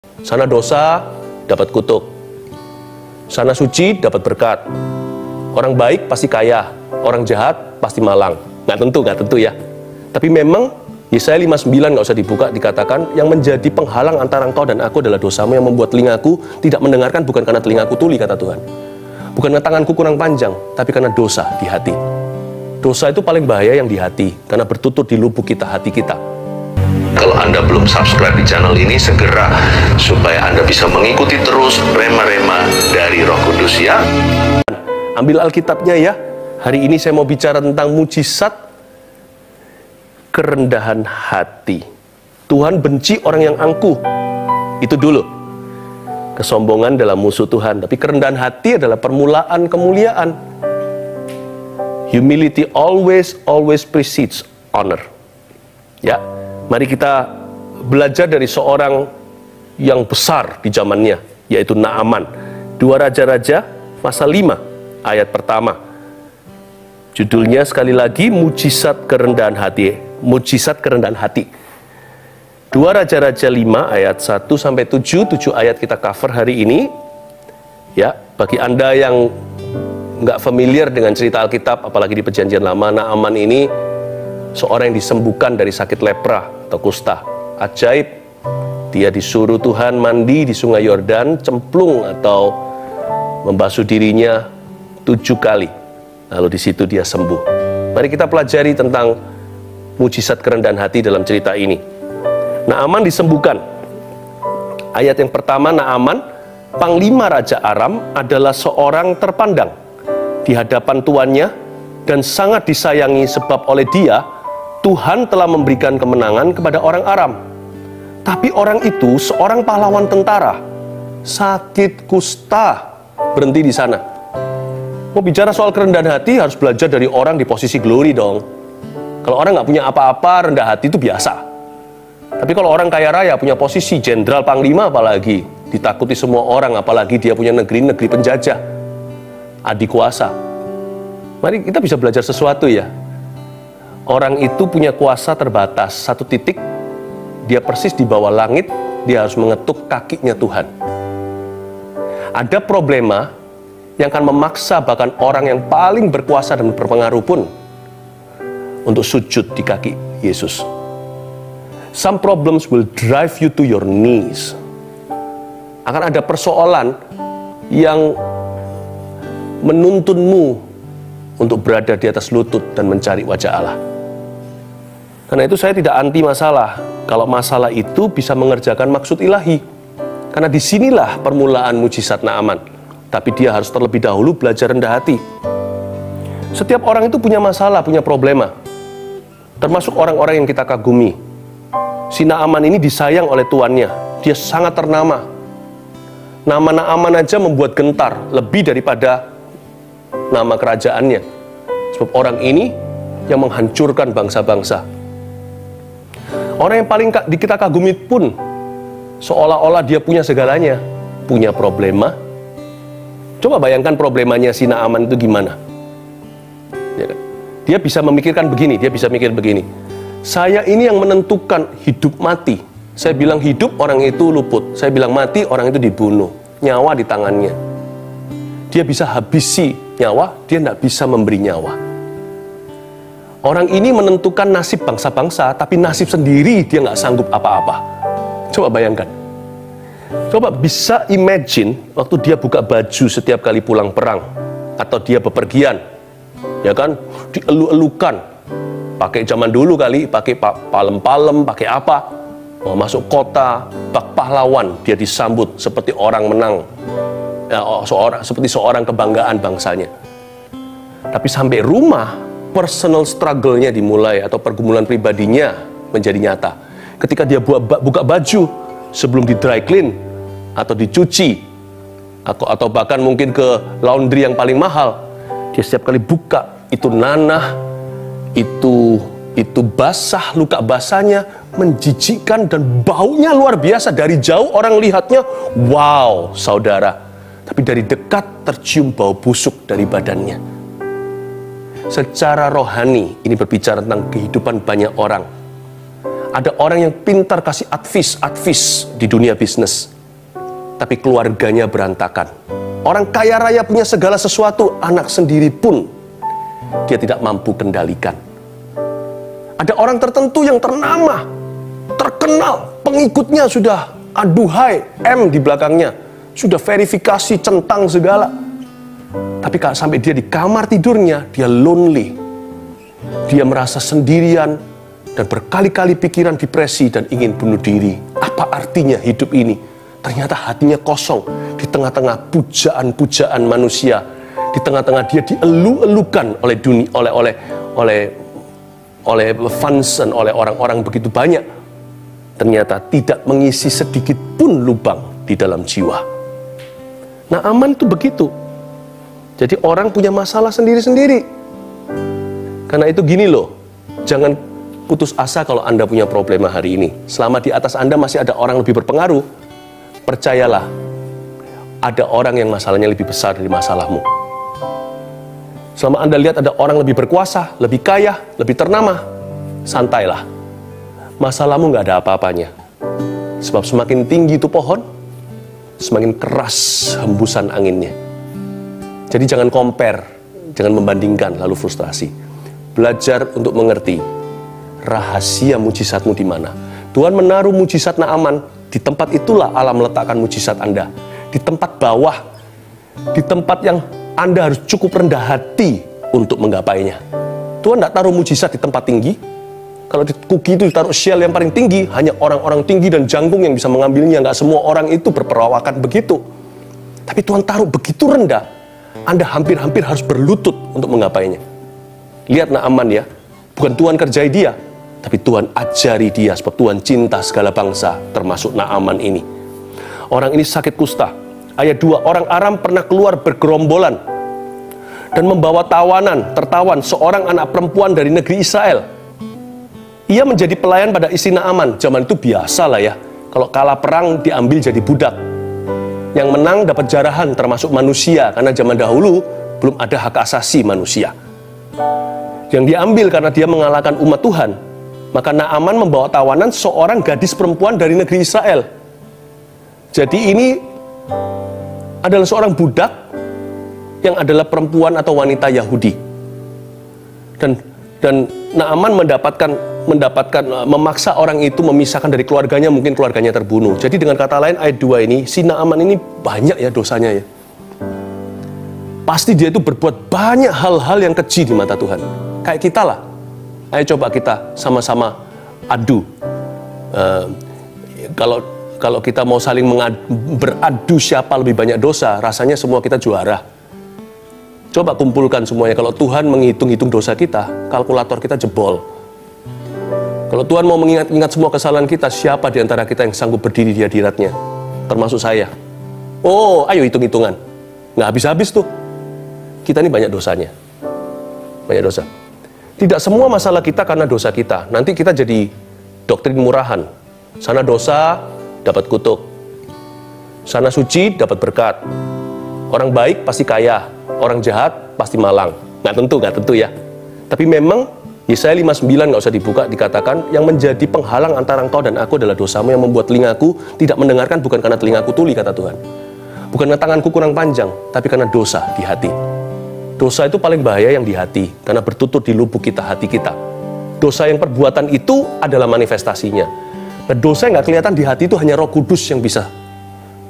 Sana dosa, dapat kutuk. Sana suci, dapat berkat. Orang baik pasti kaya, orang jahat pasti malang. Nggak tentu ya. Tapi memang Yesaya 59 nggak usah dibuka, dikatakan yang menjadi penghalang antara engkau dan aku adalah dosamu yang membuat telingaku tidak mendengarkan, bukan karena telingaku tuli, kata Tuhan. Bukan karena tanganku kurang panjang, tapi karena dosa di hati. Dosa itu paling bahaya yang di hati, karena bertutur di lubuk kita, hati kita. Kalau Anda belum subscribe di channel ini, segera supaya Anda bisa mengikuti terus rema-rema dari Roh Kudus ya. Ambil Alkitabnya ya. Hari ini saya mau bicara tentang mujizat kerendahan hati. Tuhan benci orang yang angkuh. Itu dulu. Kesombongan adalah musuh Tuhan, tapi kerendahan hati adalah permulaan kemuliaan. Humility always precedes honor. Ya. Mari kita belajar dari seorang yang besar di zamannya, yaitu Naaman. 2 Raja-Raja pasal 5 ayat pertama. Judulnya sekali lagi, mujizat kerendahan hati. Mujizat kerendahan hati. 2 Raja-Raja 5 ayat 1-7, 7 ayat kita cover hari ini. Ya, bagi Anda yang nggak familiar dengan cerita Alkitab, apalagi di Perjanjian Lama, Naaman ini seorang yang disembuhkan dari sakit lepra atau kusta. Ajaib. Dia disuruh Tuhan mandi di sungai Yordan, cemplung atau membasuh dirinya 7 kali. Lalu di situ dia sembuh. Mari kita pelajari tentang mujizat kerendahan hati dalam cerita ini. Naaman disembuhkan. Ayat yang pertama, Naaman, panglima Raja Aram, adalah seorang terpandang di hadapan tuannya dan sangat disayangi, sebab oleh dia Tuhan telah memberikan kemenangan kepada orang Aram. Tapi orang itu seorang pahlawan tentara, sakit kusta. Berhenti di sana. Mau bicara soal kerendahan hati, harus belajar dari orang di posisi glory dong. Kalau orang nggak punya apa-apa, rendah hati itu biasa. Tapi kalau orang kaya raya, punya posisi jenderal panglima apalagi, ditakuti semua orang, apalagi dia punya negeri penjajah, adik kuasa. Mari kita bisa belajar sesuatu ya. Orang itu punya kuasa terbatas. Satu titik, dia persis di bawah langit, dia harus mengetuk kakinya Tuhan. Ada problema yang akan memaksa bahkan orang yang paling berkuasa dan berpengaruh pun untuk sujud di kaki Yesus. Some problems will drive you to your knees. Akan ada persoalan yang menuntunmu untuk berada di atas lutut dan mencari wajah Allah. Karena itu saya tidak anti masalah, kalau masalah itu bisa mengerjakan maksud ilahi. Karena disinilah permulaan mujizat Naaman. Tapi dia harus terlebih dahulu belajar rendah hati. Setiap orang itu punya masalah, punya problema. Termasuk orang-orang yang kita kagumi. Si Naaman ini disayang oleh tuannya. Dia sangat ternama. Nama Naaman aja membuat gentar, lebih daripada nama kerajaannya. Sebab orang ini yang menghancurkan bangsa-bangsa. Orang yang paling kita kagumi pun seolah-olah dia punya segalanya, punya problema. Coba bayangkan problemanya si Naaman itu gimana. Ya kan? Dia bisa memikirkan begini, dia bisa mikir begini. Saya ini yang menentukan hidup mati. Saya bilang hidup, orang itu luput. Saya bilang mati, orang itu dibunuh. Nyawa di tangannya. Dia bisa habisi nyawa, dia tidak bisa memberi nyawa. Orang ini menentukan nasib bangsa-bangsa, tapi nasib sendiri dia nggak sanggup apa-apa. Coba bayangkan. Coba bisa imagine waktu dia buka baju setiap kali pulang perang, atau dia bepergian, ya kan, dielu-elukan. Pakai zaman dulu kali, pakai palem-palem, pakai apa? Mau masuk kota, bak pahlawan, dia disambut seperti orang menang. Ya, seperti seorang kebanggaan bangsanya. Tapi sampai rumah, personal struggle-nya dimulai, atau pergumulan pribadinya menjadi nyata. Ketika dia buka baju sebelum di dry clean atau dicuci, atau bahkan mungkin ke laundry yang paling mahal, dia setiap kali buka itu nanah, itu basah, luka basahnya menjijikkan dan baunya luar biasa. Dari jauh orang lihatnya, wow, saudara. Tapi dari dekat tercium bau busuk dari badannya. Secara rohani, ini berbicara tentang kehidupan banyak orang. Ada orang yang pintar kasih advice di dunia bisnis, tapi keluarganya berantakan. Orang kaya raya punya segala sesuatu, anak sendiri pun dia tidak mampu kendalikan. Ada orang tertentu yang ternama, terkenal, pengikutnya sudah aduhai, M di belakangnya, sudah verifikasi, centang segala. Tapi kalau sampai dia di kamar tidurnya, dia lonely. Dia merasa sendirian dan berkali-kali pikiran depresi dan ingin bunuh diri. Apa artinya hidup ini? Ternyata hatinya kosong di tengah-tengah pujaan-pujaan manusia, di tengah-tengah dia dielu-elukan oleh dunia, oleh fans dan oleh orang-orang begitu banyak. Ternyata tidak mengisi sedikit pun lubang di dalam jiwa. Naaman itu begitu. Jadi orang punya masalah sendiri-sendiri. Karena itu gini loh, jangan putus asa kalau Anda punya problema hari ini. Selama di atas Anda masih ada orang lebih berpengaruh, percayalah, ada orang yang masalahnya lebih besar dari masalahmu. Selama Anda lihat ada orang lebih berkuasa, lebih kaya, lebih ternama, santailah. Masalahmu nggak ada apa-apanya. Sebab semakin tinggi itu pohon, semakin keras hembusan anginnya. Jadi jangan compare, jangan membandingkan lalu frustrasi. Belajar untuk mengerti rahasia mujizatmu di mana. Tuhan menaruh mujizat Naaman, di tempat itulah Allah meletakkan mujizat Anda. Di tempat bawah, di tempat yang Anda harus cukup rendah hati untuk menggapainya. Tuhan tidak taruh mujizat di tempat tinggi. Kalau di kuki itu ditaruh shell yang paling tinggi, hanya orang-orang tinggi dan jangkung yang bisa mengambilnya. Nggak semua orang itu berperawakan begitu. Tapi Tuhan taruh begitu rendah, Anda hampir-hampir harus berlutut untuk menggapainya. Lihat Naaman ya, bukan Tuhan kerjai dia, tapi Tuhan ajari dia, sebab Tuhan cinta segala bangsa, termasuk Naaman ini. Orang ini sakit kusta. Ayat 2, orang Aram pernah keluar bergerombolan dan membawa tertawan seorang anak perempuan dari negeri Israel. Ia menjadi pelayan pada istri Naaman. Zaman itu biasa lah ya, kalau kalah perang diambil jadi budak. Yang menang dapat jarahan, termasuk manusia, karena zaman dahulu belum ada hak asasi manusia. Yang diambil karena dia mengalahkan umat Tuhan. Maka Naaman membawa tawanan seorang gadis perempuan dari negeri Israel. Jadi ini adalah seorang budak yang adalah perempuan atau wanita Yahudi. Dan Naaman memaksa orang itu memisahkan dari keluarganya, mungkin keluarganya terbunuh. Jadi dengan kata lain ayat 2 ini, si Naaman ini banyak ya dosanya ya. Pasti dia itu berbuat banyak hal-hal yang keji di mata Tuhan. Kayak kita lah. Ayo coba kita sama-sama adu. Kalau kita mau saling beradu siapa lebih banyak dosa, rasanya semua kita juara. Coba kumpulkan semuanya. Kalau Tuhan menghitung-hitung dosa kita, kalkulator kita jebol. Kalau Tuhan mau mengingat-ingat semua kesalahan kita, siapa di antara kita yang sanggup berdiri di hadiratnya? Termasuk saya. Oh, ayo hitung-hitungan. Nggak habis-habis tuh. Kita ini banyak dosanya. Banyak dosa. Tidak semua masalah kita karena dosa kita. Nanti kita jadi doktrin murahan. Sana dosa, dapat kutuk. Sana suci, dapat berkat. Orang baik pasti kaya. Orang jahat pasti malang. Nggak tentu ya. Tapi memang Yesaya 59 nggak usah dibuka, dikatakan yang menjadi penghalang antara engkau dan aku adalah dosamu yang membuat telingaku tidak mendengarkan, bukan karena telingaku tuli, kata Tuhan. Bukan karena tanganku kurang panjang, tapi karena dosa di hati. Dosa itu paling bahaya yang di hati, karena bertutur di lubuk kita, hati kita. Dosa yang perbuatan itu adalah manifestasinya. Nah, dosa yang nggak kelihatan di hati itu hanya Roh Kudus yang bisa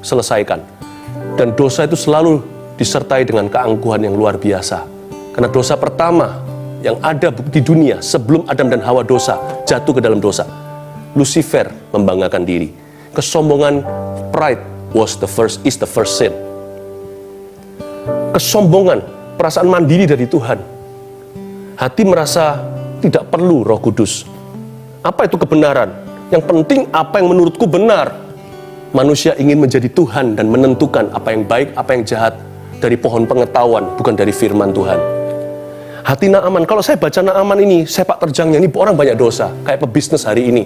selesaikan. Dan dosa itu selalu disertai dengan keangkuhan yang luar biasa. Karena dosa pertama yang ada di dunia sebelum Adam dan Hawa dosa, jatuh ke dalam dosa. Lucifer membanggakan diri. Kesombongan, pride is the first sin. Kesombongan, perasaan mandiri dari Tuhan. Hati merasa tidak perlu Roh Kudus. Apa itu kebenaran? Yang penting apa yang menurutku benar. Manusia ingin menjadi Tuhan dan menentukan apa yang baik, apa yang jahat dari pohon pengetahuan, bukan dari firman Tuhan. Hati Naaman, kalau saya baca Naaman ini, sepak terjangnya ini orang banyak dosa, kayak pebisnis hari ini.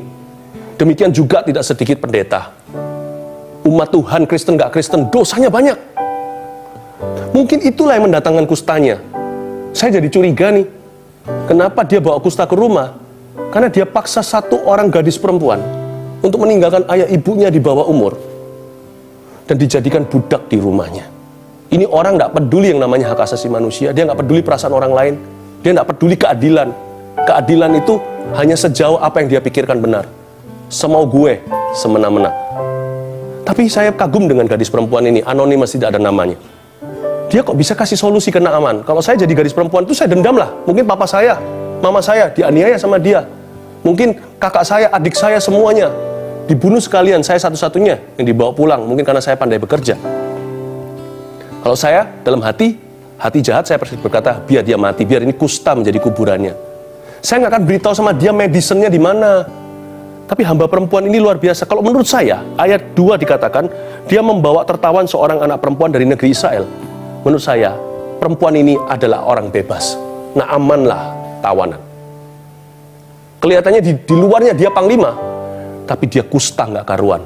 Demikian juga tidak sedikit pendeta. Umat Tuhan, Kristen gak Kristen, dosanya banyak. Mungkin itulah yang mendatangkan kustanya. Saya jadi curiga nih, kenapa dia bawa kusta ke rumah? Karena dia paksa satu orang gadis perempuan untuk meninggalkan ayah ibunya di bawah umur dan dijadikan budak di rumahnya. Ini orang nggak peduli yang namanya hak asasi manusia, dia nggak peduli perasaan orang lain, dia nggak peduli keadilan. Keadilan itu hanya sejauh apa yang dia pikirkan benar. Semau gue, semena-mena. Tapi saya kagum dengan gadis perempuan ini, anonimus, tidak ada namanya. Dia kok bisa kasih solusi ke Naaman? Kalau saya jadi gadis perempuan itu saya dendam lah. Mungkin papa saya, mama saya dianiaya sama dia. Mungkin kakak saya, adik saya, semuanya dibunuh sekalian. Saya satu-satunya yang dibawa pulang. Mungkin karena saya pandai bekerja. Kalau saya dalam hati jahat, saya berkata, biar dia mati, biar ini kusta menjadi kuburannya. Saya nggak akan beritahu sama dia medicine-nya di mana. Tapi hamba perempuan ini luar biasa. Kalau menurut saya, ayat 2 dikatakan, dia membawa tertawan seorang anak perempuan dari negeri Israel. Menurut saya, perempuan ini adalah orang bebas. Naamanlah tawanan. Kelihatannya di luarnya dia panglima, tapi dia kusta nggak karuan.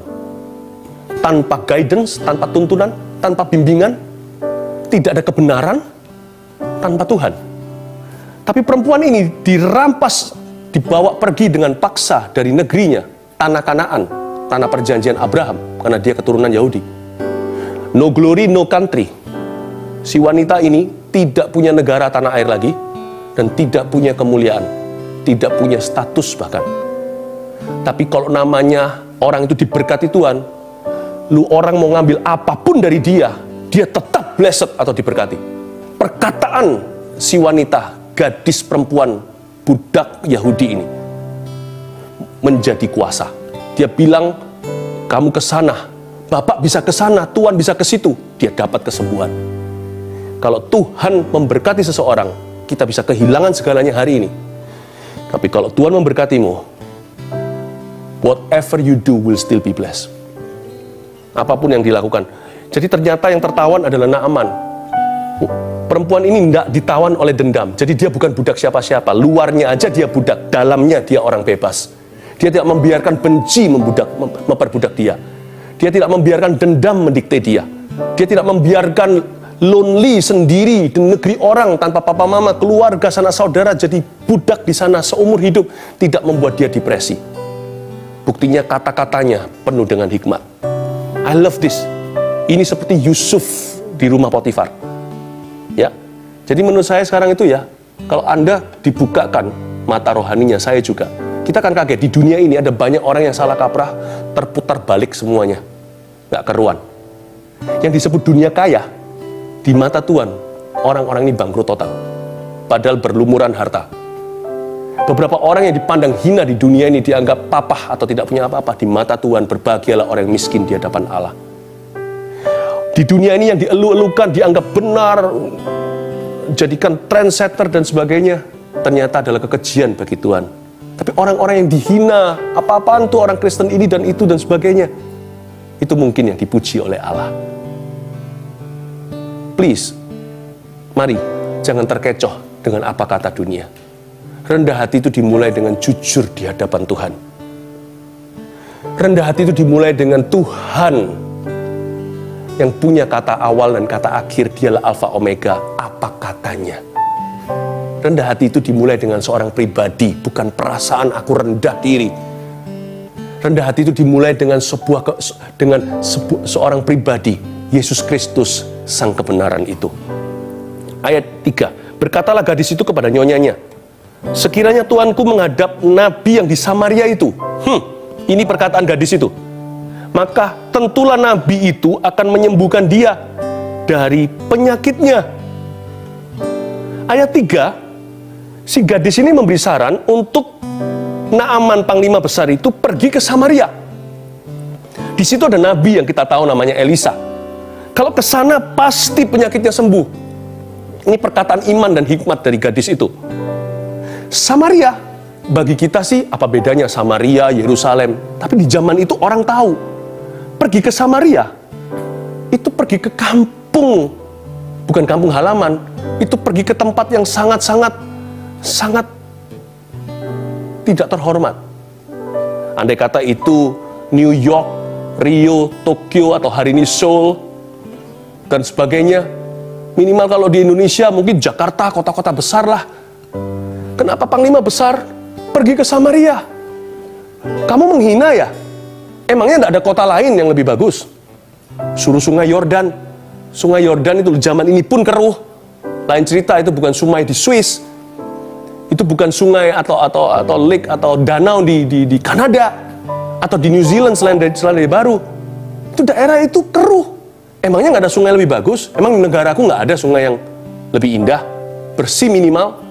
Tanpa guidance, tanpa tuntunan, tanpa bimbingan, tidak ada kebenaran, tanpa Tuhan. Tapi perempuan ini dirampas, dibawa pergi dengan paksa dari negerinya, tanah Kanaan, tanah perjanjian Abraham, karena dia keturunan Yahudi. No glory, no country. Si wanita ini tidak punya negara tanah air lagi, dan tidak punya kemuliaan, tidak punya status bahkan. Tapi kalau namanya orang itu diberkati Tuhan, lu orang mau ngambil apapun dari dia tetap blessed atau diberkati. Perkataan si wanita, gadis perempuan budak Yahudi ini menjadi kuasa. Dia bilang, kamu ke sana, Bapak bisa ke sana, Tuhan bisa ke situ. Dia dapat kesembuhan. Kalau Tuhan memberkati seseorang, kita bisa kehilangan segalanya hari ini. Tapi kalau Tuhan memberkatimu, whatever you do will still be blessed. Apapun yang dilakukan. Jadi ternyata yang tertawan adalah Naaman. Perempuan ini tidak ditawan oleh dendam. Jadi dia bukan budak siapa-siapa. Luarnya aja dia budak, dalamnya dia orang bebas. Dia tidak membiarkan benci memperbudak dia. Dia tidak membiarkan dendam mendikte dia. Dia tidak membiarkan lonely sendiri di negeri orang tanpa papa mama, keluarga, sanak saudara, jadi budak di sana seumur hidup. Tidak membuat dia depresi. Buktinya kata-katanya penuh dengan hikmat. I love this. Ini seperti Yusuf di rumah Potifar. Ya, jadi menurut saya sekarang itu ya, kalau Anda dibukakan mata rohaninya, saya juga. Kita akan kaget, di dunia ini ada banyak orang yang salah kaprah, terputar balik semuanya. Nggak keruan. Yang disebut dunia kaya, di mata Tuhan, orang-orang ini bangkrut total. Padahal berlumuran harta. Beberapa orang yang dipandang hina di dunia ini dianggap papah atau tidak punya apa-apa. Di mata Tuhan, berbahagialah orang yang miskin di hadapan Allah. Di dunia ini yang dielu-elukan, dianggap benar, jadikan trendsetter dan sebagainya, ternyata adalah kekejian bagi Tuhan. Tapi orang-orang yang dihina, apa-apaan tuh orang Kristen ini dan itu dan sebagainya, itu mungkin yang dipuji oleh Allah. Please, mari jangan terkecoh dengan apa kata dunia. Rendah hati itu dimulai dengan jujur di hadapan Tuhan. Rendah hati itu dimulai dengan Tuhan yang punya kata awal dan kata akhir, dialah Alfa Omega, apa katanya. Rendah hati itu dimulai dengan seorang pribadi, bukan perasaan aku rendah diri. Rendah hati itu dimulai dengan seorang pribadi, Yesus Kristus, sang kebenaran itu. Ayat 3, berkatalah gadis itu kepada nyonyanya, sekiranya Tuanku menghadap nabi yang di Samaria itu. Ini perkataan gadis itu. Maka tentulah nabi itu akan menyembuhkan dia dari penyakitnya. Ayat 3, si gadis ini memberi saran untuk Naaman panglima besar itu pergi ke Samaria. Di situ ada nabi yang kita tahu namanya Elisa. Kalau ke sana pasti penyakitnya sembuh. Ini perkataan iman dan hikmat dari gadis itu. Samaria, bagi kita sih apa bedanya Samaria, Yerusalem. Tapi di zaman itu orang tahu. Pergi ke Samaria, itu pergi ke kampung. Bukan kampung halaman. Itu pergi ke tempat yang sangat tidak terhormat. Andai kata itu New York, Rio, Tokyo, atau hari ini Seoul, dan sebagainya. Minimal kalau di Indonesia mungkin Jakarta, kota-kota besar lah. Kenapa panglima besar pergi ke Samaria. Kamu menghina ya? Emangnya tidak ada kota lain yang lebih bagus? Suruh sungai Yordan. Sungai Yordan itu zaman ini pun keruh. Lain cerita, itu bukan sungai di Swiss. Itu bukan sungai atau lake atau danau di Kanada atau di New Zealand selain dari baru. Itu daerah itu keruh. Emangnya nggak ada sungai lebih bagus? Emang di negaraku nggak ada sungai yang lebih indah, bersih minimal?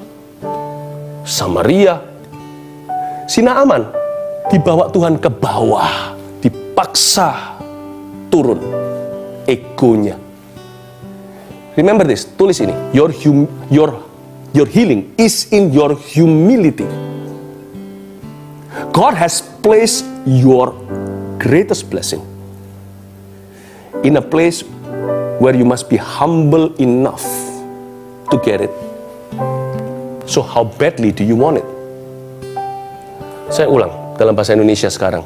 Samaria. Si Naaman dibawa Tuhan ke bawah, dipaksa turun egonya. Remember this, tulis ini. Your healing is in your humility. God has placed your greatest blessing in a place where you must be humble enough to get it. So how badly do you want it? Saya ulang dalam bahasa Indonesia sekarang.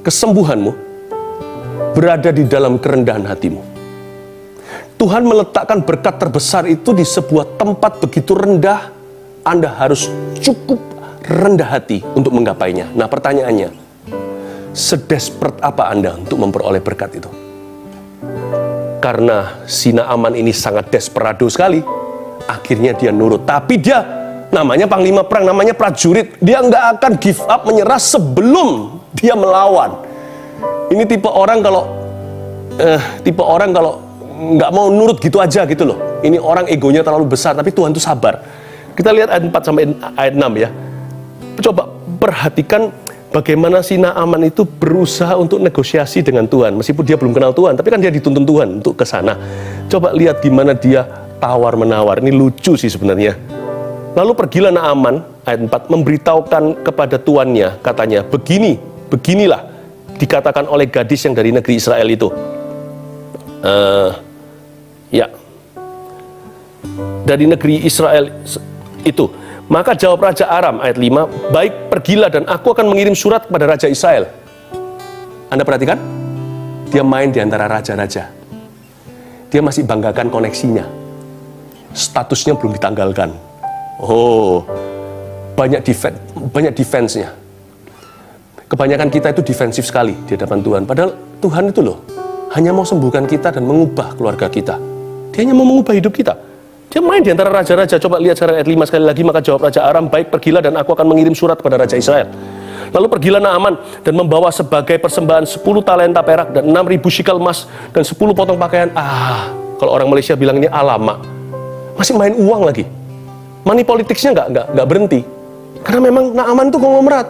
Kesembuhanmu berada di dalam kerendahan hatimu. Tuhan meletakkan berkat terbesar itu di sebuah tempat begitu rendah. Anda harus cukup rendah hati untuk menggapainya. Nah, pertanyaannya, sedesperate apa Anda untuk memperoleh berkat itu? Karena si Naaman ini sangat desperado sekali, akhirnya dia nurut. Tapi dia namanya panglima perang, namanya prajurit. Dia nggak akan give up, menyerah sebelum dia melawan. Ini tipe orang kalau nggak mau nurut gitu aja gitu loh. Ini orang egonya terlalu besar, tapi Tuhan itu sabar. Kita lihat ayat 4 sampai ayat 6 ya. Coba perhatikan bagaimana si Naaman itu berusaha untuk negosiasi dengan Tuhan. Meskipun dia belum kenal Tuhan, tapi kan dia dituntun Tuhan untuk ke sana. Coba lihat gimana dia tawar-menawar. Ini lucu sih sebenarnya. Lalu pergilah Naaman, ayat 4, memberitahukan kepada tuannya, katanya, beginilah dikatakan oleh gadis yang dari negeri Israel itu. Dari negeri Israel itu. Maka jawab Raja Aram, ayat 5, baik, pergilah dan aku akan mengirim surat kepada Raja Israel. Anda perhatikan? Dia main di antara raja-raja. Dia masih banggakan koneksinya. Statusnya belum ditanggalkan. Oh, banyak defense-nya. Kebanyakan kita itu defensif sekali di hadapan Tuhan. Padahal Tuhan itu loh, hanya mau sembuhkan kita dan mengubah keluarga kita. Dia hanya mau mengubah hidup kita. Dia main di antara raja-raja. Coba lihat secara ayat 5 sekali lagi. Maka jawab Raja Aram, baik, pergilah dan aku akan mengirim surat kepada Raja Israel. Lalu pergilah Naaman dan membawa sebagai persembahan 10 talenta perak dan 6.000 shikel emas dan 10 potong pakaian. Kalau orang Malaysia bilang ini alamak. Masih main uang lagi. Money politicsnya nggak berhenti. Karena memang Naaman itu konglomerat.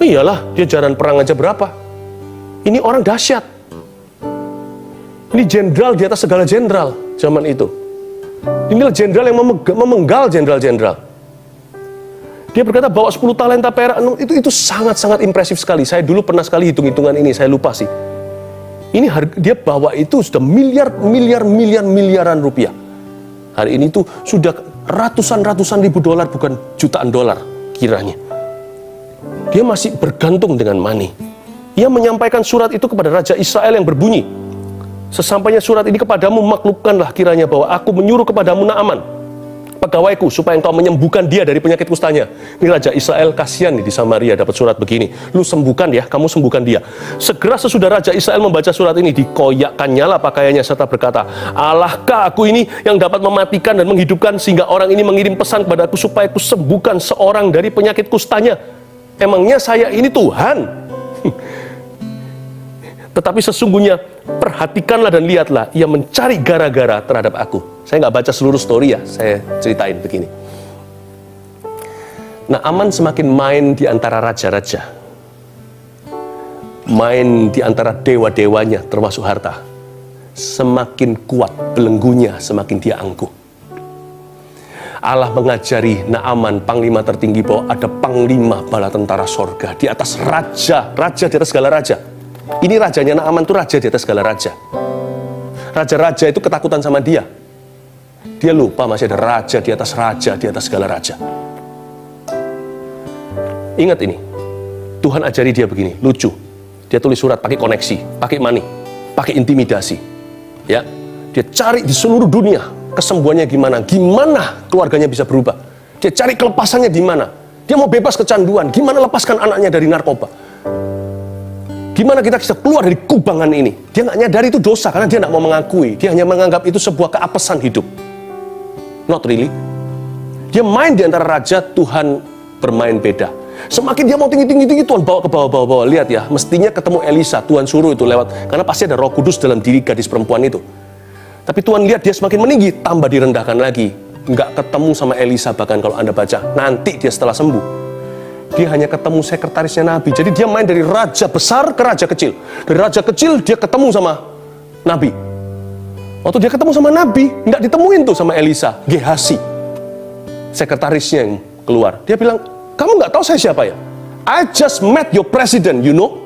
Iyalah, dia jaran perang aja berapa. Ini orang dahsyat. Ini jenderal di atas segala jenderal zaman itu. Inilah jenderal yang memenggal jenderal-jenderal. Dia berkata bawa 10 talenta perak. Itu sangat-sangat impresif sekali. Saya dulu pernah sekali hitung-hitungan ini, saya lupa sih. Ini dia bawa itu sudah miliaran rupiah. Hari ini tuh sudah ratusan ribu dolar, bukan jutaan dolar kiranya. Dia masih bergantung dengan money. Ia menyampaikan surat itu kepada Raja Israel yang berbunyi, sesampainya surat ini kepadamu, maklumkanlah kiranya bahwa aku menyuruh kepadamu Naaman, pegawaiku, supaya engkau menyembuhkan dia dari penyakit kustanya. Ini Raja Israel, kasihan nih di Samaria dapat surat begini. Lu sembuhkan ya, kamu sembuhkan dia. Segera sesudah Raja Israel membaca surat ini, dikoyakkannya lah pakaiannya serta berkata, Allahkah aku ini yang dapat mematikan dan menghidupkan, sehingga orang ini mengirim pesan kepada aku supaya aku sembuhkan seorang dari penyakit kustanya. Emangnya saya ini Tuhan? Tetapi sesungguhnya perhatikanlah dan lihatlah, ia mencari gara-gara terhadap aku. Saya nggak baca seluruh story ya, saya ceritain begini. Naaman semakin main di antara raja-raja, main di antara dewa-dewanya termasuk harta, semakin kuat belenggunya, semakin dia angkuh. Allah mengajari Naaman, panglima tertinggi, bahwa ada panglima bala tentara sorga di atas raja di atas segala raja. Ini rajanya Naaman itu raja di atas segala raja. Raja-raja itu ketakutan sama dia. Dia lupa masih ada raja di atas segala raja. Ingat ini, Tuhan ajari dia begini, lucu. Dia tulis surat pakai koneksi, pakai money, pakai intimidasi. Ya, dia cari di seluruh dunia kesembuhannya gimana, gimana keluarganya bisa berubah. Dia cari kelepasannya di mana. Dia mau bebas kecanduan, gimana lepaskan anaknya dari narkoba. Gimana kita bisa keluar dari kubangan ini. Dia nggak nyadari itu dosa karena dia nggak mau mengakui. Dia hanya menganggap itu sebuah keapesan hidup. Not really. Dia main di antara raja, Tuhan bermain beda. Semakin dia mau tinggi, Tuhan bawa ke bawah. Lihat ya, mestinya ketemu Elisa, Tuhan suruh itu lewat. Karena pasti ada Roh Kudus dalam diri gadis perempuan itu. Tapi Tuhan lihat dia semakin meninggi, tambah direndahkan lagi. Nggak ketemu sama Elisa bahkan kalau Anda baca. Nanti dia setelah sembuh. Dia hanya ketemu sekretarisnya Nabi. Jadi dia main dari raja besar ke raja kecil. Dari raja kecil dia ketemu sama Nabi. Waktu dia ketemu sama Nabi, nggak ditemuin tuh sama Elisa. Gehazi, sekretarisnya yang keluar. Dia bilang, kamu nggak tahu saya siapa ya? I just met your president, you know.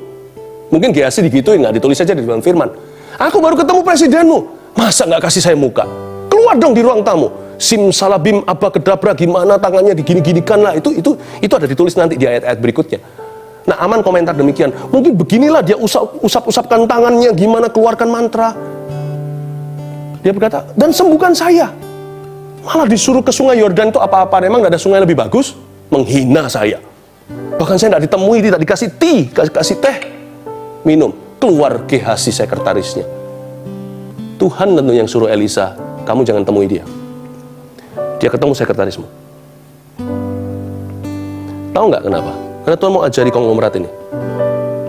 Mungkin Gehazi digituin, nggak ditulis aja di dalam firman. Aku baru ketemu presidenmu. Masa nggak kasih saya muka? Keluar dong di ruang tamu. Simsalabim abakadabra, gimana tangannya digini-ginikan lah. Itu ada ditulis nanti di ayat-ayat berikutnya. Nah, Aman komentar demikian. Mungkin beginilah dia usap-usapkan tangannya, gimana keluarkan mantra. Dia berkata, dan sembuhkan saya. Malah disuruh ke sungai Yordan itu apa-apa. Emang nggak ada sungai lebih bagus? Menghina saya. Bahkan saya nggak ditemui, tidak dikasih kasih teh, minum. Keluar Gehazi sekretarisnya. Tuhan tentu yang suruh Elisa, kamu jangan temui dia. Dia ketemu sekretarismu. Tahu nggak kenapa? Karena Tuhan mau ajari konglomerat ini.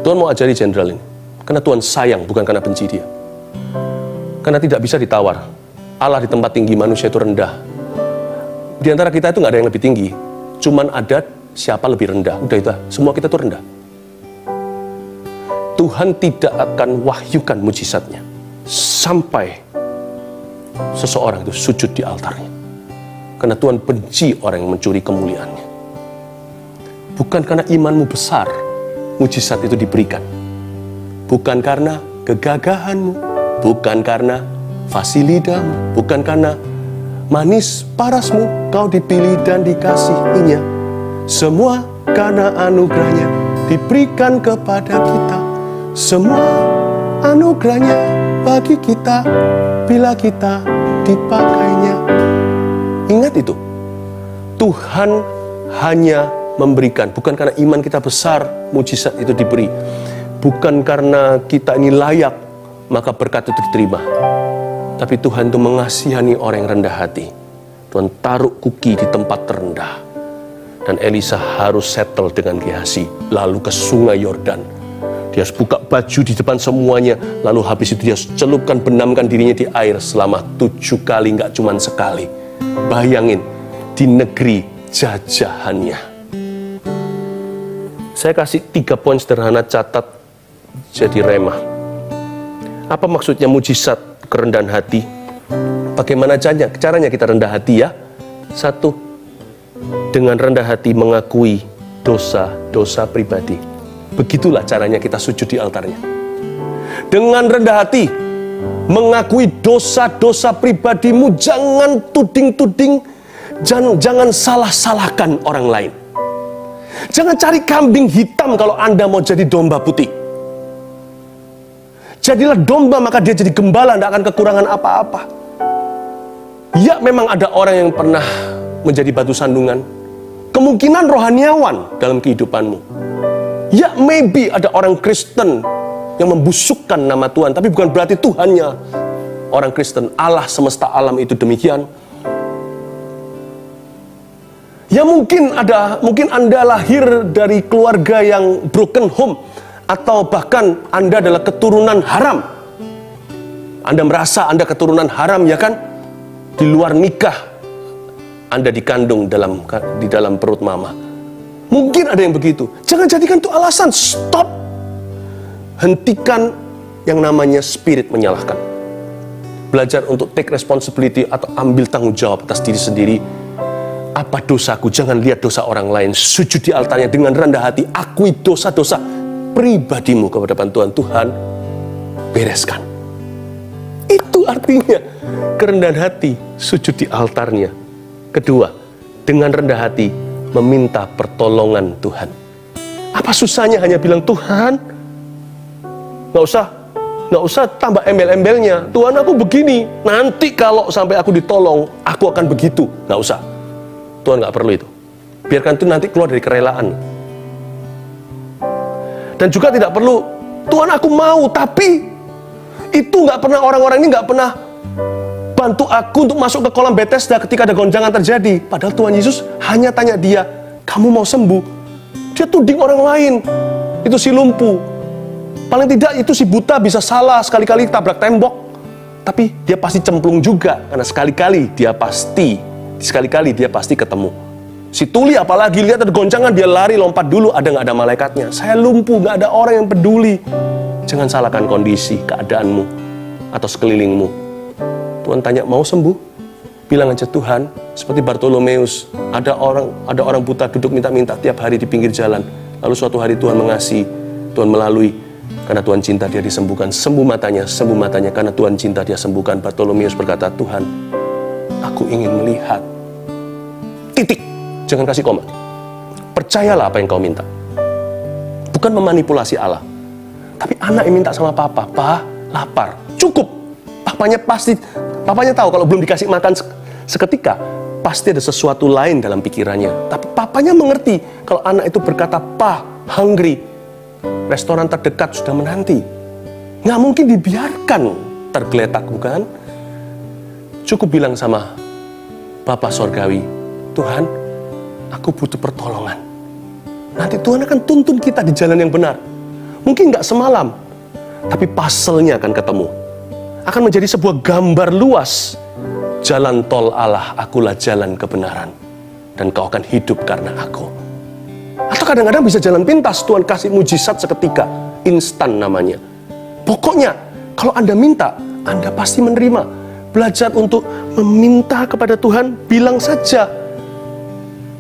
Tuhan mau ajari jenderal ini. Karena Tuhan sayang, bukan karena benci dia. Karena tidak bisa ditawar. Allah di tempat tinggi, manusia itu rendah. Di antara kita itu nggak ada yang lebih tinggi. Cuman ada siapa lebih rendah. Udah itu, semua kita itu rendah. Tuhan tidak akan wahyukan mujizatnya sampai seseorang itu sujud di altarnya. Karena Tuhan benci orang yang mencuri kemuliaannya. Bukan karena imanmu besar, mujizat itu diberikan. Bukan karena kegagahanmu, bukan karena fasilidamu, bukan karena manis parasmu, kau dipilih dan dikasihinya. Semua karena anugerahnya diberikan kepada kita. Semua anugerahnya bagi kita bila kita dipakainya. Ingat itu, Tuhan hanya memberikan, bukan karena iman kita besar, mujizat itu diberi. Bukan karena kita ini layak, maka berkat itu diterima. Tapi Tuhan itu mengasihani orang yang rendah hati. Tuhan taruh kuki di tempat terendah. Dan Elisa harus settle dengan Gehazi, lalu ke sungai Yordan. Dia harus buka baju di depan semuanya, lalu habis itu dia celupkan, benamkan dirinya di air selama 7 kali, nggak cuma sekali. Bayangin, di negeri jajahannya. Saya kasih 3 poin sederhana, catat jadi remah. Apa maksudnya mujizat kerendahan hati? Bagaimana caranya kita rendah hati ya? 1, dengan rendah hati mengakui dosa-dosa pribadi. Begitulah caranya kita sujud di altarnya. Dengan rendah hati mengakui dosa-dosa pribadimu, jangan tuding-tuding, jangan salah-salahkan orang lain. Jangan cari kambing hitam kalau Anda mau jadi domba putih. Jadilah domba, maka dia jadi gembala, tidak akan kekurangan apa-apa. Ya, memang ada orang yang pernah menjadi batu sandungan. Kemungkinan rohaniawan dalam kehidupanmu. Ya, maybe ada orang Kristen yang membusukkan nama Tuhan, tapi bukan berarti Tuhannya orang Kristen. Allah semesta alam itu demikian. Ya, mungkin Anda lahir dari keluarga yang broken home, atau bahkan Anda adalah keturunan haram. Anda merasa Anda keturunan haram, ya kan? Di luar nikah Anda dikandung di dalam perut mama. Mungkin ada yang begitu. Jangan jadikan itu alasan. Stop. Hentikan yang namanya spirit menyalahkan. Belajar untuk take responsibility atau ambil tanggung jawab atas diri sendiri. Apa dosaku? Jangan lihat dosa orang lain. Sujud di altarnya dengan rendah hati. Akui dosa-dosa pribadimu kepada Tuhan. Tuhan, bereskan. Itu artinya kerendahan hati, sujud di altarnya. Kedua, dengan rendah hati meminta pertolongan Tuhan. Apa susahnya hanya bilang, Tuhan, nggak usah nggak usah tambah embel-embelnya. Tuhan, aku begini, nanti kalau sampai aku ditolong, aku akan begitu. Nggak usah. Tuhan nggak perlu itu. Biarkan itu nanti keluar dari kerelaan. Dan juga tidak perlu, Tuhan aku mau, tapi itu nggak pernah, orang-orang ini nggak pernah bantu aku untuk masuk ke kolam Bethesda ketika ada gonjangan terjadi. Padahal Tuhan Yesus hanya tanya dia, kamu mau sembuh? Dia tuding orang lain. Itu si lumpuh. Paling tidak itu si buta bisa salah, sekali-kali tabrak tembok. Tapi dia pasti cemplung juga, karena sekali-kali dia pasti ketemu. Si tuli apalagi lihat ada goncangan, dia lari lompat dulu, ada nggak ada malaikatnya. Saya lumpuh, nggak ada orang yang peduli. Jangan salahkan kondisi, keadaanmu, atau sekelilingmu. Tuhan tanya, mau sembuh? Bilang aja, Tuhan, seperti Bartolomeus, ada orang buta duduk minta-minta tiap hari di pinggir jalan. Lalu suatu hari Tuhan mengasihi, Tuhan melalui, karena Tuhan cinta dia disembuhkan. Sembuh matanya, karena Tuhan cinta dia sembuhkan. Bartolomeus berkata, Tuhan, aku ingin melihat. Titik. Jangan kasih koma. Percayalah apa yang kau minta. Bukan memanipulasi Allah. Tapi anak yang minta sama papa, "Pa, lapar." Cukup. Papanya tahu kalau belum dikasih makan seketika, pasti ada sesuatu lain dalam pikirannya. Tapi papanya mengerti kalau anak itu berkata, "Pa, hungry." Restoran terdekat sudah menanti. Nggak mungkin dibiarkan tergeletak, bukan? Cukup bilang sama Bapa Sorgawi, Tuhan, aku butuh pertolongan. Nanti Tuhan akan tuntun kita di jalan yang benar. Mungkin nggak semalam, tapi puzzle-nya akan ketemu. Akan menjadi sebuah gambar luas. Jalan tol Allah, akulah jalan kebenaran. Dan kau akan hidup karena aku. Atau kadang-kadang bisa jalan pintas, Tuhan kasih mujizat seketika. Instan namanya. Pokoknya, kalau Anda minta, Anda pasti menerima. Belajar untuk meminta kepada Tuhan, bilang saja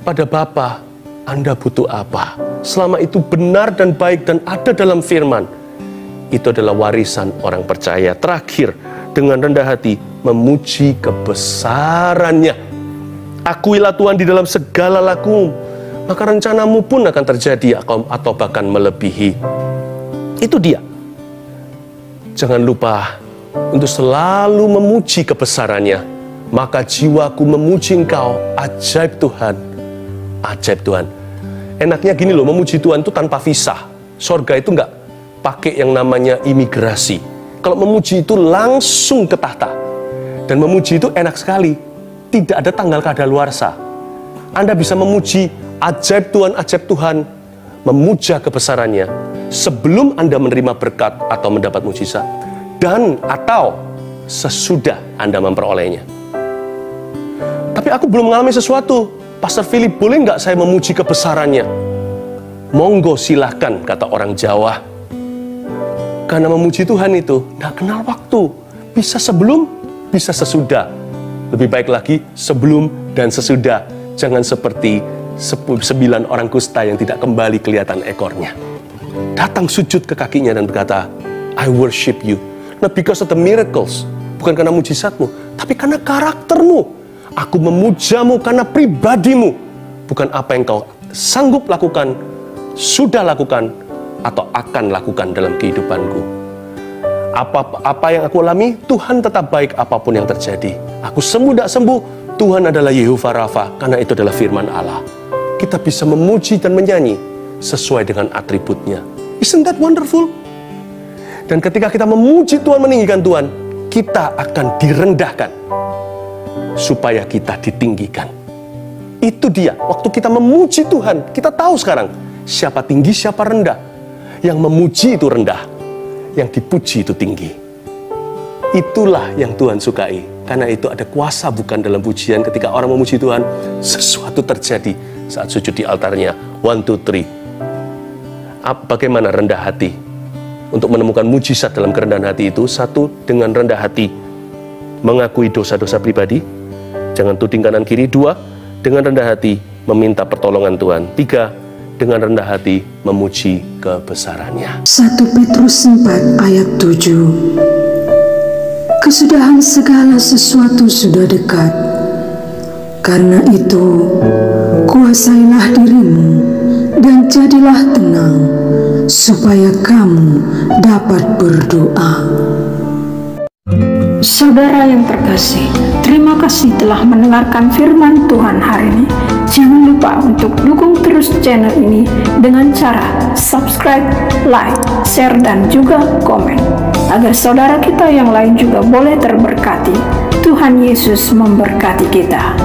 pada Bapa, Anda butuh apa? Selama itu benar dan baik dan ada dalam firman, itu adalah warisan orang percaya. Terakhir, dengan rendah hati, memuji kebesarannya. Akuilah Tuhan di dalam segala lakumu, maka rencanamu pun akan terjadi atau bahkan melebihi. Itu dia. Jangan lupa untuk selalu memuji kebesarannya. Maka jiwaku memuji Engkau, ajaib Tuhan. Ajaib Tuhan. Enaknya gini loh, memuji Tuhan itu tanpa visa. Sorga itu nggak pakai yang namanya imigrasi. Kalau memuji itu langsung ke tahta. Dan memuji itu enak sekali. Tidak ada tanggal kadaluarsa. Anda bisa memuji ajaib Tuhan, memuja kebesarannya sebelum Anda menerima berkat atau mendapat mujizat, dan atau sesudah Anda memperolehnya. Tapi aku belum mengalami sesuatu. Pastor Philip, boleh nggak saya memuji kebesarannya? Monggo silahkan, kata orang Jawa. Karena memuji Tuhan itu nggak kenal waktu. Bisa sebelum, bisa sesudah. Lebih baik lagi sebelum dan sesudah. Jangan seperti 9 orang kusta yang tidak kembali kelihatan ekornya. Datang sujud ke kakinya dan berkata, I worship you. Not because of the miracles. Bukan karena mujizatmu, tapi karena karaktermu. Aku memujamu karena pribadimu. Bukan apa yang kau sanggup lakukan, sudah lakukan, atau akan lakukan dalam kehidupanku. Apa yang aku alami, Tuhan tetap baik apapun yang terjadi. Aku sembuh tidak sembuh, Tuhan adalah Yehovah Rafa, karena itu adalah firman Allah. Kita bisa memuji dan menyanyi sesuai dengan atributnya. Isn't that wonderful? Dan ketika kita memuji Tuhan, meninggikan Tuhan, kita akan direndahkan supaya kita ditinggikan. Itu dia, waktu kita memuji Tuhan, kita tahu sekarang siapa tinggi, siapa rendah. Yang memuji itu rendah, yang dipuji itu tinggi. Itulah yang Tuhan sukai. Karena itu ada kuasa bukan dalam pujian. Ketika orang memuji Tuhan, sesuatu terjadi saat sujud di altarnya. 1, 2, 3. Bagaimana rendah hati? Untuk menemukan mujizat dalam kerendahan hati itu, 1, dengan rendah hati mengakui dosa-dosa pribadi, jangan tuding kanan kiri. 2, dengan rendah hati meminta pertolongan Tuhan. 3, dengan rendah hati memuji kebesarannya. 1 Petrus 4 ayat 7. Kesudahan segala sesuatu sudah dekat. Karena itu, kuasailah dirimu dan jadilah tenang, supaya kamu dapat berdoa. Saudara yang terkasih, terima kasih telah mendengarkan firman Tuhan hari ini. Jangan lupa untuk dukung terus channel ini dengan cara subscribe, like, share, dan juga komen, agar saudara kita yang lain juga boleh terberkati. Tuhan Yesus memberkati kita.